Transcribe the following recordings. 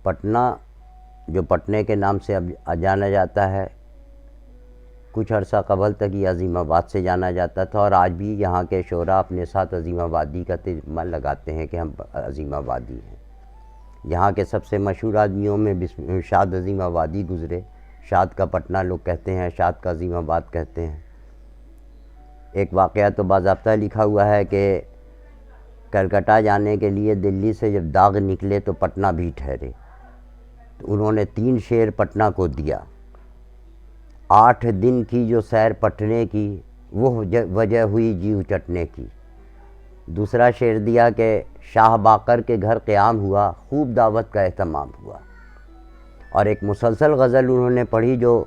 پٹنہ جو پٹنے کے نام سے اب جانا جاتا ہے، کچھ عرصہ قبل تک یہ عظیم آباد سے جانا جاتا تھا، اور آج بھی یہاں کے شعراء اپنے ساتھ عظیم آبادی کا ترجمہ لگاتے ہیں کہ ہم عظیم آبادی ہیں۔ یہاں کے سب سے مشہور آدمیوں میں شاد عظیم آبادی گزرے، شاد کا پٹنہ لوگ کہتے ہیں، شاد کا عظیم آباد کہتے ہیں۔ ایک واقعہ تو باضابطہ لکھا ہوا ہے کہ کلکتہ جانے کے لیے دلی سے جب داغ نکلے تو پٹنہ بھی ٹھہرے، تو انہوں نے 3 شعر پٹنہ کو دیا۔ 8 دن کی جو سیر پٹنے کی، وہ وجہ ہوئی جیو چٹنے کی۔ دوسرا شعر دیا کہ شاہ باقر کے گھر قیام ہوا، خوب دعوت کا اہتمام ہوا۔ اور ایک مسلسل غزل انہوں نے پڑھی جو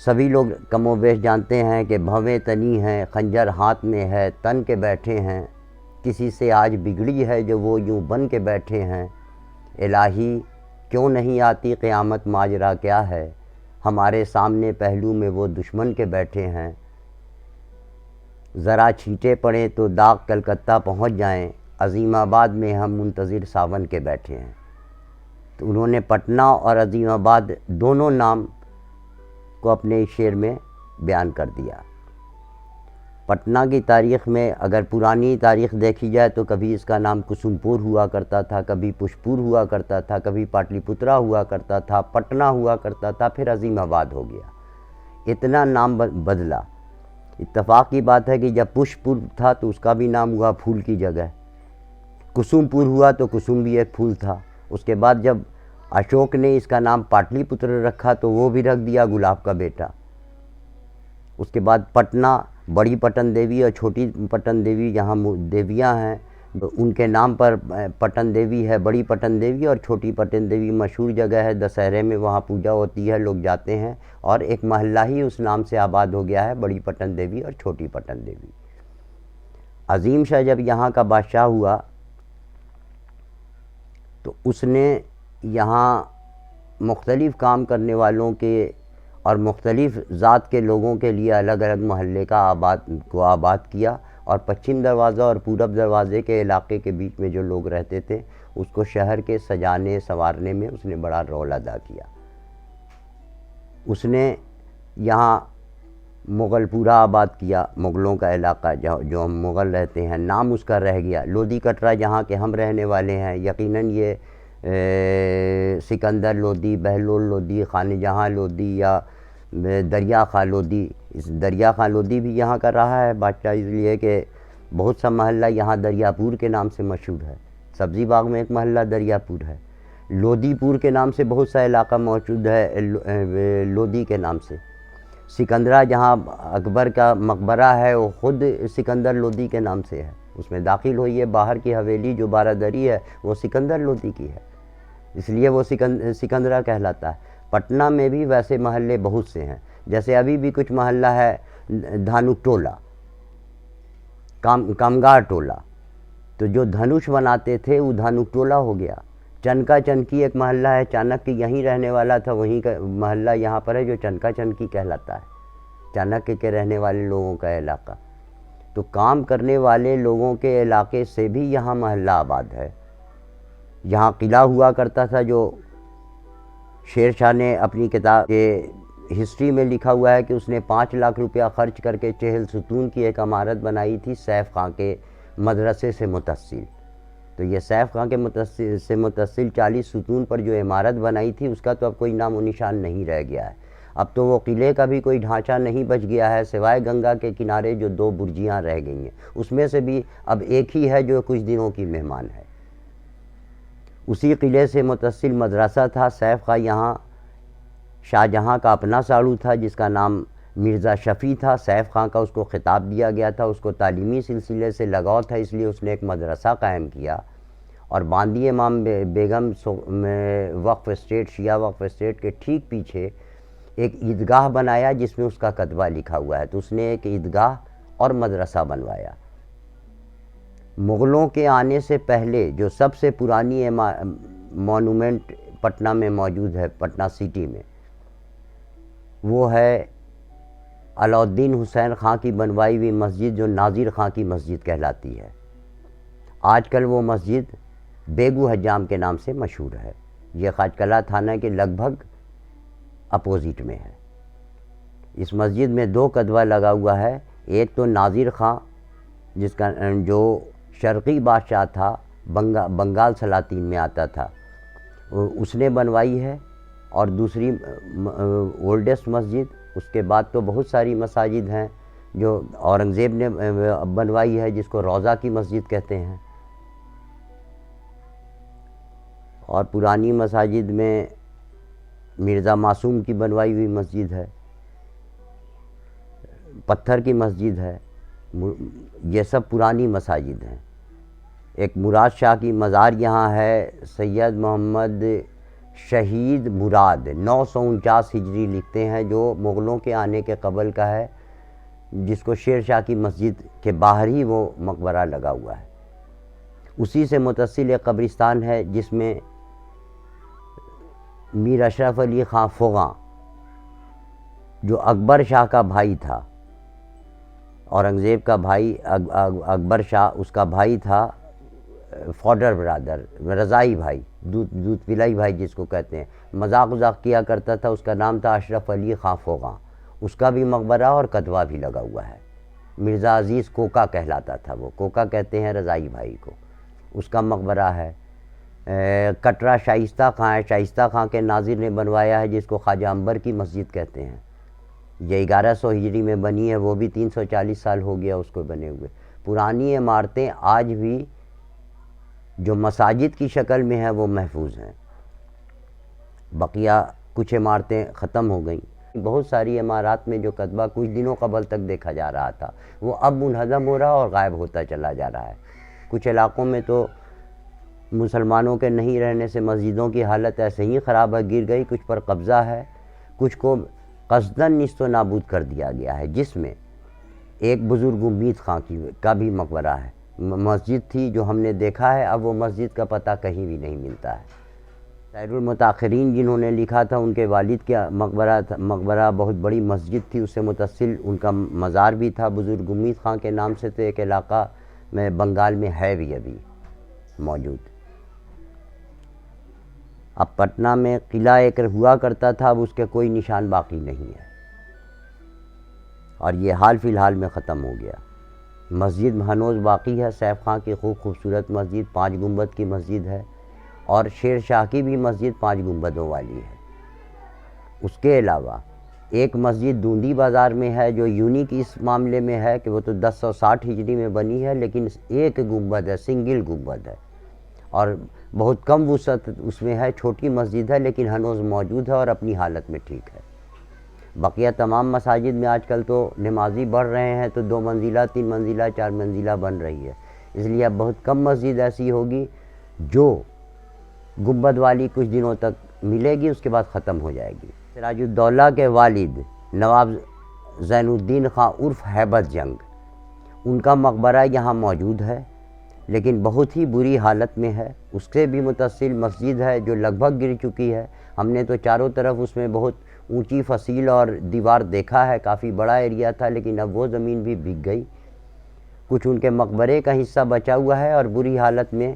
سبھی لوگ کم و بیش جانتے ہیں کہ بھویں تنی ہیں، خنجر ہاتھ میں ہے، تن کے بیٹھے ہیں، کسی سے آج بگڑی ہے جو وہ یوں بن کے بیٹھے ہیں۔ الہی کیوں نہیں آتی قیامت، ماجرا کیا ہے، ہمارے سامنے پہلو میں وہ دشمن کے بیٹھے ہیں۔ ذرا چھینٹے پڑیں تو داغ کلکتہ پہنچ جائیں، عظیم آباد میں ہم منتظر ساون کے بیٹھے ہیں۔ تو انہوں نے پٹنہ اور عظیم آباد دونوں نام کو اپنے شعر میں بیان کر دیا۔ پٹنہ کی تاریخ میں اگر پرانی تاریخ دیکھی جائے تو کبھی اس کا نام کسم پور ہوا کرتا تھا، کبھی پشپور ہوا کرتا تھا، کبھی پاٹلی پترا ہوا کرتا تھا، پٹنہ ہوا کرتا تھا، پھر عظیم آباد ہو گیا۔ اتنا نام بدلا۔ اتفاق کی بات ہے کہ جب پشپور تھا تو اس کا بھی نام ہوا پھول کی جگہ، کسم پور ہوا تو کسم بھی ایک پھول تھا۔ اس کے بعد جب اشوک نے اس کا نام پاٹلی پتر رکھا تو وہ بھی رکھ دیا گلاب کا بیٹا۔ اس کے بعد پٹنہ، بڑی پٹن دیوی اور چھوٹی پٹن دیوی یہاں دیویاں ہیں، ان کے نام پر پٹن دیوی ہے، بڑی پٹن دیوی اور چھوٹی پٹن دیوی مشہور جگہ ہے، دسہرے میں وہاں پوجا ہوتی ہے، لوگ جاتے ہیں، اور ایک محلہ ہی اس نام سے آباد ہو گیا ہے، بڑی پٹن دیوی اور چھوٹی پٹن دیوی۔ عظیم شاہ جب یہاں کا بادشاہ ہوا تو اس نے یہاں مختلف کام کرنے والوں کے اور مختلف ذات کے لوگوں کے لیے الگ الگ محلے کا آباد کیا، اور پچھم دروازہ اور پورب دروازے کے علاقے کے بیچ میں جو لوگ رہتے تھے اس کو شہر کے سجانے سنوارنے میں اس نے بڑا رول ادا کیا۔ اس نے یہاں مغل پورا آباد کیا، مغلوں کا علاقہ جو ہم مغل رہتے ہیں، نام اس کا رہ گیا۔ لودھی کٹرا جہاں کے ہم رہنے والے ہیں، یقیناً یہ سکندر لودھی، بہلول لودھی، خانِ جہاں لودھی یا دریا خاں لودھی، دریا خاں لودھی بھی یہاں کا رہا ہے بادشاہ، اس لیے کہ بہت سا محلہ یہاں دریا پور کے نام سے مشہور ہے۔ سبزی باغ میں ایک محلہ دریا پور ہے، لودھی پور کے نام سے بہت سا علاقہ موجود ہے لودھی کے نام سے۔ سکندرہ جہاں اکبر کا مقبرہ ہے وہ خود سکندر لودھی کے نام سے ہے، اس میں داخل ہوئیے، باہر کی حویلی جو بارادری ہے وہ سکندر لودھی کی ہے، اس لیے وہ سکندرہ کہلاتا ہے۔ پٹنہ میں بھی ویسے محلے بہت سے ہیں، جیسے ابھی بھی کچھ محلہ ہے دھانک ٹولہ، کامگار ٹولہ، تو جو دھنوش بناتے تھے وہ دھانک ٹولہ ہو گیا۔ چنکا چنکی ایک محلہ ہے، چانکیہ یہیں رہنے والا تھا، وہیں کا محلہ یہاں پر ہے جو چنکا چنکی کہلاتا ہے، چانکیہ کے رہنے والے لوگوں کا علاقہ۔ تو کام کرنے والے لوگوں کے علاقے سے بھی یہاں محلہ آباد ہے۔ یہاں قلعہ ہوا کرتا تھا جو شیر شاہ نے اپنی کتاب کے ہسٹری میں لکھا ہوا ہے کہ اس نے 5 لاکھ روپیہ خرچ کر کے 4 ستون کی ایک عمارت بنائی تھی سیف خاں کے مدرسے سے متصل۔ تو یہ سیف خاں کے سے متصل 40 ستون پر جو عمارت بنائی تھی اس کا تو اب کوئی نام و نشان نہیں رہ گیا ہے۔ اب تو وہ قلعے کا بھی کوئی ڈھانچہ نہیں بچ گیا ہے، سوائے گنگا کے کنارے جو 2 برجیاں رہ گئی ہیں، اس میں سے بھی اب ایک ہی ہے جو کچھ دنوں کی مہمان ہے۔ اسی قلعے سے متصل مدرسہ تھا سیف خاں، یہاں شاہ جہاں کا اپنا ساڑو تھا جس کا نام مرزا شفیع تھا، سیف خاں کا اس کو خطاب دیا گیا تھا، اس کو تعلیمی سلسلے سے لگاؤ تھا، اس لیے اس نے ایک مدرسہ قائم کیا، اور باندی امام بیگم وقف اسٹیٹ، شیعہ وقف اسٹیٹ کے ٹھیک پیچھے ایک عیدگاہ بنایا جس میں اس کا کتبہ لکھا ہوا ہے، تو اس نے ایک عیدگاہ اور مدرسہ بنوایا۔ مغلوں کے آنے سے پہلے جو سب سے پرانی مونومنٹ پٹنہ میں موجود ہے، پٹنہ سٹی میں، وہ ہے علاؤالدین حسین خاں کی بنوائی ہوئی مسجد جو ناظر خاں کی مسجد کہلاتی ہے۔ آج کل وہ مسجد بیگو حجام کے نام سے مشہور ہے۔ یہ خاجکلا تھانہ کے لگ بھگ اپوزٹ میں ہے۔ اس مسجد میں 2 کدوہ لگا ہوا ہے، ایک تو ناظر خاں جس کا جو شرقی بادشاہ تھا، بنگال سلاطین میں آتا تھا، اس نے بنوائی ہے، اور دوسری اولڈسٹ مسجد، اس کے بعد تو بہت ساری مساجد ہیں جو اورنگزیب نے بنوائی ہے، جس کو روضہ کی مسجد کہتے ہیں۔ اور پرانی مساجد میں مرزا معصوم کی بنوائی ہوئی مسجد ہے، پتھر کی مسجد ہے، یہ سب پرانی مساجد ہیں۔ ایک مراد شاہ کی مزار یہاں ہے، سید محمد شہید مراد 949 ہجری لکھتے ہیں، جو مغلوں کے آنے کے قبل کا ہے، جس کو شیر شاہ کی مسجد کے باہر ہی وہ مقبرہ لگا ہوا ہے۔ اسی سے متصل ایک قبرستان ہے جس میں میر اشرف علی خاں فغاں، جو اکبر شاہ کا بھائی تھا، اورنگزیب کا بھائی اکبر شاہ، اس کا بھائی تھا فوڈر برادر، رضائی بھائی، دودھ پلائی بھائی جس کو کہتے ہیں، مذاق کیا کرتا تھا، اس کا نام تھا اشرف علی خاں فغاں، اس کا بھی مقبرہ اور کدوہ بھی لگا ہوا ہے۔ مرزا عزیز کوکا کہلاتا تھا، وہ کوکا کہتے ہیں رضائی بھائی کو، اس کا مقبرہ ہے۔ کٹرا شائستہ خاں ہے، شائستہ خاں کے ناظر نے بنوایا ہے، جس کو خواجہ عنبر کی مسجد کہتے ہیں، یہ 1100 ہجری میں بنی ہے، وہ بھی 340 سال ہو گیا اس کو بنے ہوئے۔ پرانی عمارتیں آج بھی جو مساجد کی شکل میں ہیں وہ محفوظ ہیں، بقیہ کچھ عمارتیں ختم ہو گئیں۔ بہت ساری عمارات میں جو کتبہ کچھ دنوں قبل تک دیکھا جا رہا تھا، وہ اب منہدم ہو رہا اور غائب ہوتا چلا جا رہا ہے۔ کچھ علاقوں میں تو مسلمانوں کے نہیں رہنے سے مسجدوں کی حالت ایسے ہی خراب ہے، گر گئی، کچھ پر قبضہ ہے، کچھ کو قصداً نیست و نابود کر دیا گیا ہے، جس میں ایک بزرگ امید خاں کا بھی مقبرہ ہے۔ مسجد تھی جو ہم نے دیکھا ہے، اب وہ مسجد کا پتہ کہیں بھی نہیں ملتا ہے۔ خیر المتاخرین جنہوں نے لکھا تھا، ان کے والد کا مقبرہ بہت بڑی مسجد تھی، اس سے متصل ان کا مزار بھی تھا بزرگ امید خاں کے نام سے، تو ایک علاقہ میں بنگال میں ہے بھی ابھی موجود۔ اب پٹنہ میں قلعہ ایک ہوا کرتا تھا، اب اس کے کوئی نشان باقی نہیں ہے، اور یہ حال فی الحال میں ختم ہو گیا۔ مسجد ہنوز باقی ہے، سیف خاں کی خوبصورت مسجد، 5 گنبد کی مسجد ہے، اور شیر شاہ کی بھی مسجد 5 گنبدوں والی ہے۔ اس کے علاوہ ایک مسجد دوندی بازار میں ہے، جو یونیک اس معاملے میں ہے کہ وہ تو 1060 ہجری میں بنی ہے، لیکن ایک گنبد ہے، سنگل گنبد ہے، اور بہت کم وسعت اس میں ہے، چھوٹی مسجد ہے، لیکن ہنوز موجود ہے اور اپنی حالت میں ٹھیک ہے۔ بقیہ تمام مساجد میں آج کل تو نمازی بڑھ رہے ہیں، تو 2 منزلہ 3 منزلہ 4 منزلہ بن رہی ہے، اس لیے اب بہت کم مسجد ایسی ہوگی جو گنبد والی کچھ دنوں تک ملے گی، اس کے بعد ختم ہو جائے گی۔ سراج الدولہ کے والد نواب زین الدین خاں عرف ہیبت جنگ، ان کا مقبرہ یہاں موجود ہے، لیکن بہت ہی بری حالت میں ہے۔ اس سے بھی متصل مسجد ہے جو لگ بھگ گر چکی ہے، ہم نے تو چاروں طرف اس میں بہت اونچی فصیل اور دیوار دیکھا ہے، کافی بڑا ایریا تھا، لیکن اب وہ زمین بھی بک گئی۔ کچھ ان کے مقبرے کا حصہ بچا ہوا ہے، اور بری حالت میں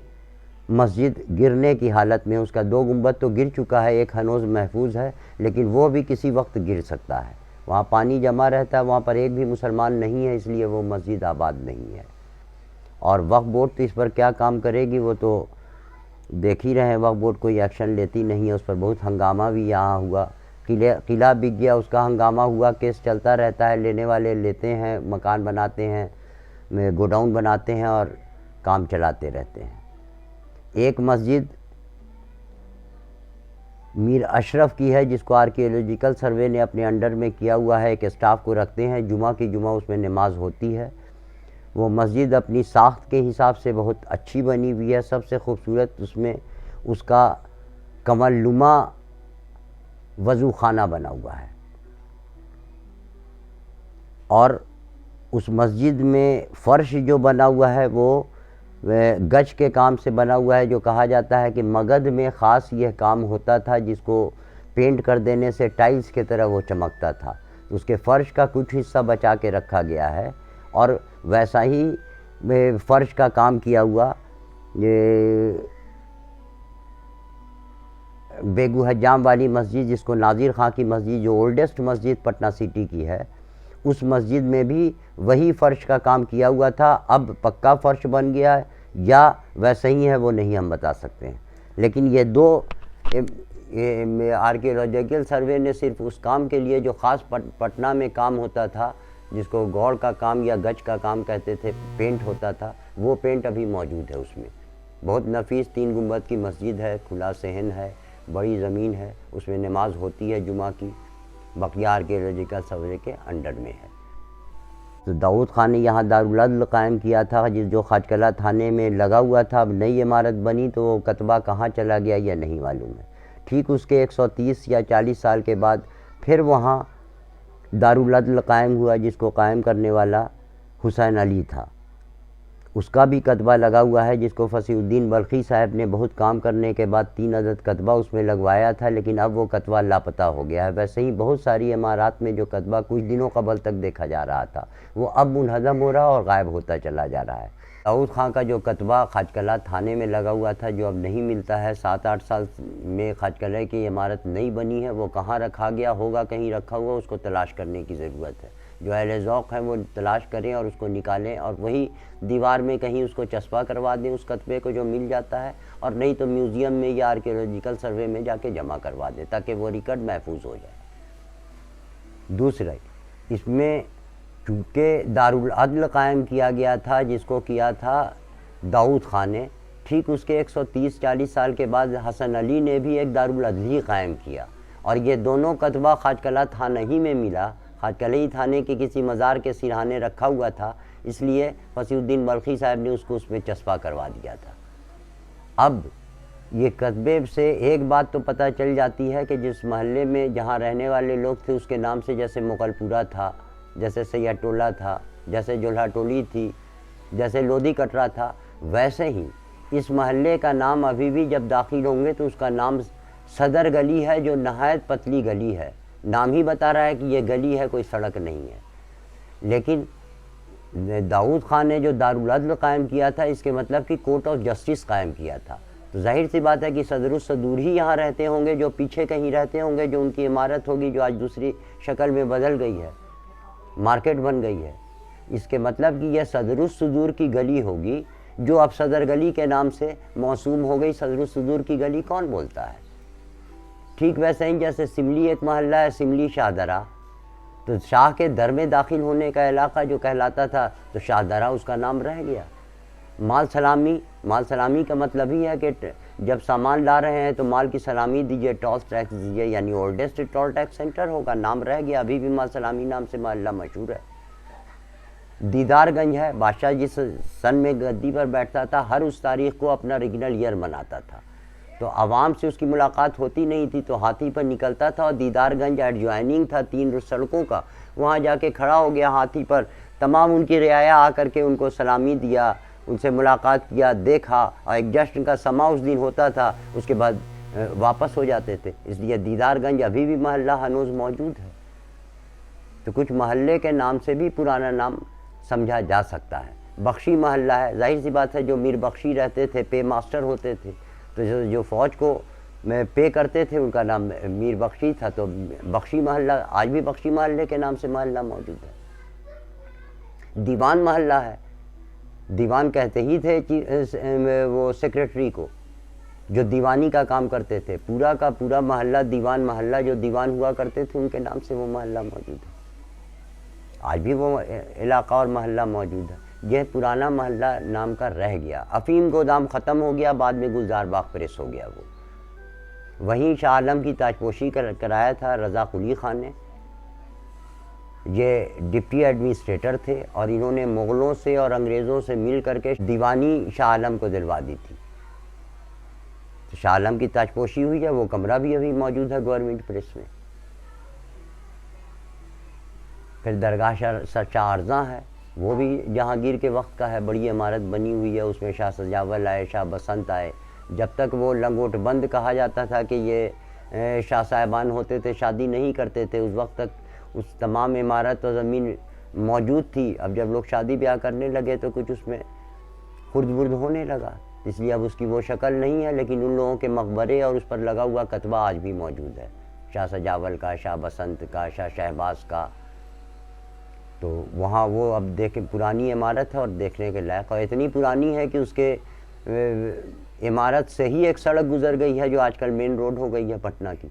مسجد گرنے کی حالت میں، اس کا 2 گنبد تو گر چکا ہے، ایک ہنوز محفوظ ہے، لیکن وہ بھی کسی وقت گر سکتا ہے، وہاں پانی جمع رہتا ہے، وہاں پر ایک بھی مسلمان نہیں ہے، اس لیے وہ مسجد آباد نہیں ہے۔ اور وقف بورڈ تو اس پر کیا کام کرے گی، وہ تو دیکھ ہی رہے ہیں، وقف بورڈ کوئی ایکشن لیتی نہیں ہے، اس پر بہت ہنگامہ بھی یہاں ہوا، قلعہ بک گیا، اس کا ہنگامہ ہوا، کیس چلتا رہتا ہے، لینے والے لیتے ہیں، مکان بناتے ہیں، گوڈاؤن بناتے ہیں اور کام چلاتے رہتے ہیں۔ ایک مسجد میر اشرف کی ہے، جس کو آرکیولوجیکل سروے نے اپنے انڈر میں کیا ہوا ہے، ایک اسٹاف کو رکھتے ہیں، جمعہ کی جمعہ اس میں نماز ہوتی ہے۔ وہ مسجد اپنی ساخت کے حساب سے بہت اچھی بنی ہوئی ہے، سب سے خوبصورت اس میں اس کا کمل نما وضو خانہ بنا ہوا ہے، اور اس مسجد میں فرش جو بنا ہوا ہے وہ گچ کے کام سے بنا ہوا ہے، جو کہا جاتا ہے کہ مگدھ میں خاص یہ کام ہوتا تھا، جس کو پینٹ کر دینے سے ٹائلز کی طرح وہ چمکتا تھا، اس کے فرش کا کچھ حصہ بچا کے رکھا گیا ہے، اور ویسا ہی فرش کا کام کیا ہوا بیگو حجام والی مسجد، جس کو ناظر خان کی مسجد، جو اولڈسٹ مسجد پٹنہ سٹی کی ہے، اس مسجد میں بھی وہی فرش کا کام کیا ہوا تھا۔ اب پکا فرش بن گیا ہے یا ویسے ہی ہے وہ نہیں ہم بتا سکتے ہیں، لیکن یہ دو آرکیولوجیکل سروے نے صرف اس کام کے لیے جو خاص پٹنہ میں کام ہوتا تھا، جس کو گوڑ کا کام یا گچ کا کام کہتے تھے، پینٹ ہوتا تھا، وہ پینٹ ابھی موجود ہے اس میں۔ بہت نفیس 3 گنبد کی مسجد ہے، کھلا صحن ہے، بڑی زمین ہے، اس میں نماز ہوتی ہے جمعہ کی، بقیہ آرکیولوجیکل سروے کے انڈر میں ہے۔ تو داؤد خان نے یہاں دارالعدل قائم کیا تھا، جو خاج کلا تھانے میں لگا ہوا تھا۔ اب نئی عمارت بنی تو وہ کتبہ کہاں چلا گیا یہ نہیں معلوم ہے۔ ٹھیک اس کے 130 یا 40 سال کے بعد پھر وہاں دارالعدل قائم ہوا، جس کو قائم کرنے والا حسین علی تھا۔ اس کا بھی کتبہ لگا ہوا ہے، جس کو فصیح الدین بلخی صاحب نے بہت کام کرنے کے بعد 3 عدد کتبہ اس میں لگوایا تھا، لیکن اب وہ کتبہ لاپتہ ہو گیا ہے۔ ویسے ہی بہت ساری عمارات میں جو کتبہ کچھ دنوں قبل تک دیکھا جا رہا تھا، وہ اب منہدم ہو رہا اور غائب ہوتا چلا جا رہا ہے۔ داؤد خان کا جو کتبہ خاج کلا تھانے میں لگا ہوا تھا، جو اب نہیں ملتا ہے، 7-8 سال میں خاج کلے کی عمارت نئی بنی ہے، وہ کہاں رکھا گیا ہوگا، کہیں رکھا ہوا، اس کو تلاش کرنے کی ضرورت ہے۔ جو اہل ذوق ہیں وہ تلاش کریں اور اس کو نکالیں، اور وہی دیوار میں کہیں اس کو چسپاں کروا دیں اس کتبے کو جو مل جاتا ہے، اور نہیں تو میوزیم میں یا آرکیولوجیکل سروے میں جا کے جمع کروا دیں تاکہ وہ ریکارڈ محفوظ ہو جائے۔ دوسرا، اس میں چونکہ دارالعدل قائم کیا گیا تھا، جس کو کیا تھا داؤد خان نے، ٹھیک اس کے 130-40 سال کے بعد حسن علی نے بھی ایک دارالعدل ہی قائم کیا، اور یہ دونوں کتبہ خاج کلا تھانہ ہی میں ملا۔ خاج کلئی تھانے کے کسی مزار کے سرہانے رکھا ہوا تھا، اس لیے فصیح الدین بلخی صاحب نے اس کو اس میں چسپاں کروا دیا تھا۔ اب یہ کتبے سے ایک بات تو پتہ چل جاتی ہے کہ جس محلے میں جہاں رہنے والے لوگ تھے اس کے نام سے، جیسے مغل پورہ تھا، جیسے سید ٹولہ تھا، جیسے جولہا ٹولی تھی، جیسے لودھی کٹرا تھا، ویسے ہی اس محلے کا نام ابھی بھی جب داخل ہوں گے تو اس کا نام صدر گلی ہے، جو نہایت پتلی گلی ہے۔ نام ہی بتا رہا ہے کہ یہ گلی ہے، کوئی سڑک نہیں ہے۔ لیکن داؤد خان نے جو دارالعدل قائم کیا تھا، اس کے مطلب کہ کورٹ آف جسٹس قائم کیا تھا، تو ظاہر سی بات ہے کہ صدر الصدور ہی یہاں رہتے ہوں گے، جو پیچھے کہیں رہتے ہوں گے، جو ان کی عمارت ہوگی، جو آج دوسری شکل میں بدل گئی ہے، مارکیٹ بن گئی ہے۔ اس کے مطلب کہ یہ صدر الصدور کی گلی ہوگی، جو اب صدر گلی کے نام سے موسوم ہو گئی۔ صدر الصدور کی گلی کون بولتا ہے؟ ٹھیک ویسے ہی جیسے سملی ایک محلہ ہے، سملی شاہ درہ، تو شاہ کے در میں داخل ہونے کا علاقہ جو کہلاتا تھا، تو شاہ درہ اس کا نام رہ گیا۔ مال سلامی کا مطلب ہی ہے کہ جب سامان لا رہے ہیں تو مال کی سلامی دیجئے، ٹول ٹیکس دیجئے، یعنی اولڈسٹ ٹول ٹیکس سینٹر ہوگا، نام رہ گیا، ابھی بھی مال سلامی نام سے محلہ مشہور ہے۔ دیدار گنج ہے، بادشاہ جس سن میں گدی پر بیٹھتا تھا، ہر اس تاریخ کو اپنا ریگنل ایئر مناتا تھا، تو عوام سے اس کی ملاقات ہوتی نہیں تھی، تو ہاتھی پر نکلتا تھا، اور دیدار گنج ایڈجوائننگ تھا 3 سڑکوں کا، وہاں جا کے کھڑا ہو گیا ہاتھی پر، تمام ان کی رعایا آ کر کے ان کو سلامی دیا، ان سے ملاقات کیا، دیکھا، اور ایک جشن کا سما اس دن ہوتا تھا، اس کے بعد واپس ہو جاتے تھے۔ اس لیے دیدار گنج ابھی بھی محلہ ہنوز موجود ہے۔ تو کچھ محلے کے نام سے بھی پرانا نام سمجھا جا سکتا ہے۔ بخشی محلہ ہے، ظاہر سی بات ہے جو میر بخشی رہتے تھے، پے ماسٹر ہوتے تھے، تو جو فوج کو پے کرتے تھے ان کا نام میر بخشی تھا، تو بخشی محلہ آج بھی بخشی محلے کے نام سے محلہ موجود ہے۔ دیوان محلہ ہے، دیوان کہتے ہی تھے وہ سیکریٹری کو جو دیوانی کا کام کرتے تھے، پورا کا پورا محلہ دیوان محلہ، جو دیوان ہوا کرتے تھے ان کے نام سے وہ محلہ موجود ہے۔ آج بھی وہ علاقہ اور محلہ موجود ہے۔ یہ پرانا محلہ نام کا رہ گیا۔ افیم گودام ختم ہو گیا، بعد میں گلزار باغ پریس ہو گیا وہ۔ وہیں شاہ عالم کی تاجپوشی کرایا تھا رضا قلی خان نے۔ یہ ڈپٹی ایڈمنسٹریٹر تھے، اور انہوں نے مغلوں سے اور انگریزوں سے مل کر کے دیوانی شاہ عالم کو دلوا دی تھی۔ تو شاہ عالم کی تاجپوشی ہوئی ہے، وہ کمرہ بھی ابھی موجود ہے گورنمنٹ پریس میں۔ پھر درگاہ شاہ ارزاں ہے، وہ بھی جہانگیر کے وقت کا ہے، بڑی عمارت بنی ہوئی ہے، اس میں شاہ سجاول آئے، شاہ بسنت آئے۔ جب تک وہ لنگوٹ بند کہا جاتا تھا کہ یہ شاہ صاحبان ہوتے تھے، شادی نہیں کرتے تھے، اس وقت تک اس تمام عمارت و زمین موجود تھی۔ اب جب لوگ شادی بیاہ کرنے لگے تو کچھ اس میں خرد برد ہونے لگا، اس لیے اب اس کی وہ شکل نہیں ہے، لیکن ان لوگوں کے مقبرے اور اس پر لگا ہوا کتبہ آج بھی موجود ہے، شاہ سجاول کا، شاہ بسنت کا، شاہ شہباز کا۔ تو وہاں وہ اب دیکھیں پرانی عمارت ہے اور دیکھنے کے لائق، اور اتنی پرانی ہے کہ اس کے عمارت سے ہی ایک سڑک گزر گئی ہے جو آج کل مین روڈ ہو گئی ہے پٹنہ کی۔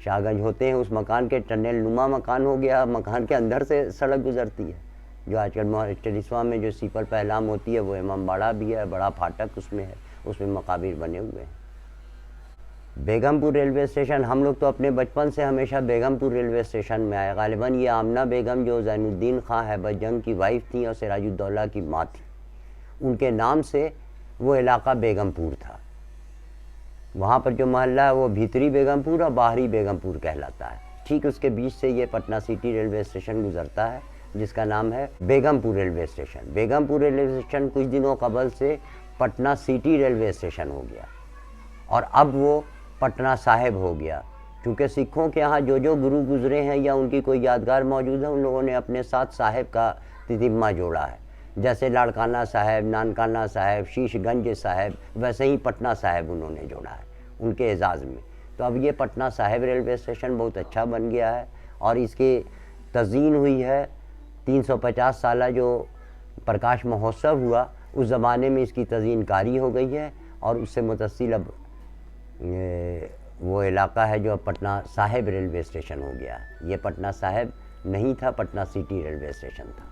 شاہ گنج ہوتے ہیں اس مکان کے ٹنل نما مکان ہو گیا، مکان کے اندر سے سڑک گزرتی ہے، جو آج کل ٹریسوا میں جو سیپل پہلام ہوتی ہے وہ امام باڑہ بھی ہے، بڑا پھاٹک اس میں ہے، اس میں مقابر بنے ہوئے ہیں۔ بیگم پور ریلوے اسٹیشن، ہم لوگ تو اپنے بچپن سے ہمیشہ بیگم پور ریلوے اسٹیشن میں آئے۔ غالباً یہ آمنہ بیگم جو زین الدین خان ہیبت جنگ کی وائف تھیں اور سراج الدولہ کی ماں تھیں، ان کے نام سے وہ علاقہ بیگم پور تھا۔ وہاں پر جو محلہ ہے وہ بھیتری بیگم پور اور باہری بیگم پور کہلاتا ہے۔ ٹھیک اس کے بیچ سے یہ پٹنہ سٹی ریلوے اسٹیشن گزرتا ہے جس کا نام ہے بیگم پور ریلوے اسٹیشن۔ بیگم پور ریلوے اسٹیشن کچھ دنوں قبل سے پٹنہ سٹی ریلوے اسٹیشن ہو گیا اور اب وہ پٹنہ صاحب ہو گیا، کیونکہ سکھوں کے ہاں جو گرو گزرے ہیں یا ان کی کوئی یادگار موجود ہے، ان لوگوں نے اپنے ساتھ صاحب کا تتمہ جوڑا ہے۔ جیسے لاڑکانہ صاحب، نانکانہ صاحب، شیش گنج صاحب، ویسے ہی پٹنہ صاحب انہوں نے جوڑا ہے ان کے اعزاز میں۔ تو اب یہ پٹنہ صاحب ریلوے اسٹیشن بہت اچھا بن گیا ہے اور اس کی تزئین ہوئی ہے 350 سالہ جو پرکاش مہوتسو ہوا اس زمانے میں اس کی تزئین کاری ہو گئی ہے، اور اس سے متصل اب وہ علاقہ ہے جو اب پٹنہ صاحب ریلوے اسٹیشن ہو گیا۔ یہ پٹنہ صاحب نہیں تھا، پٹنہ سٹی ریلوے اسٹیشن تھا۔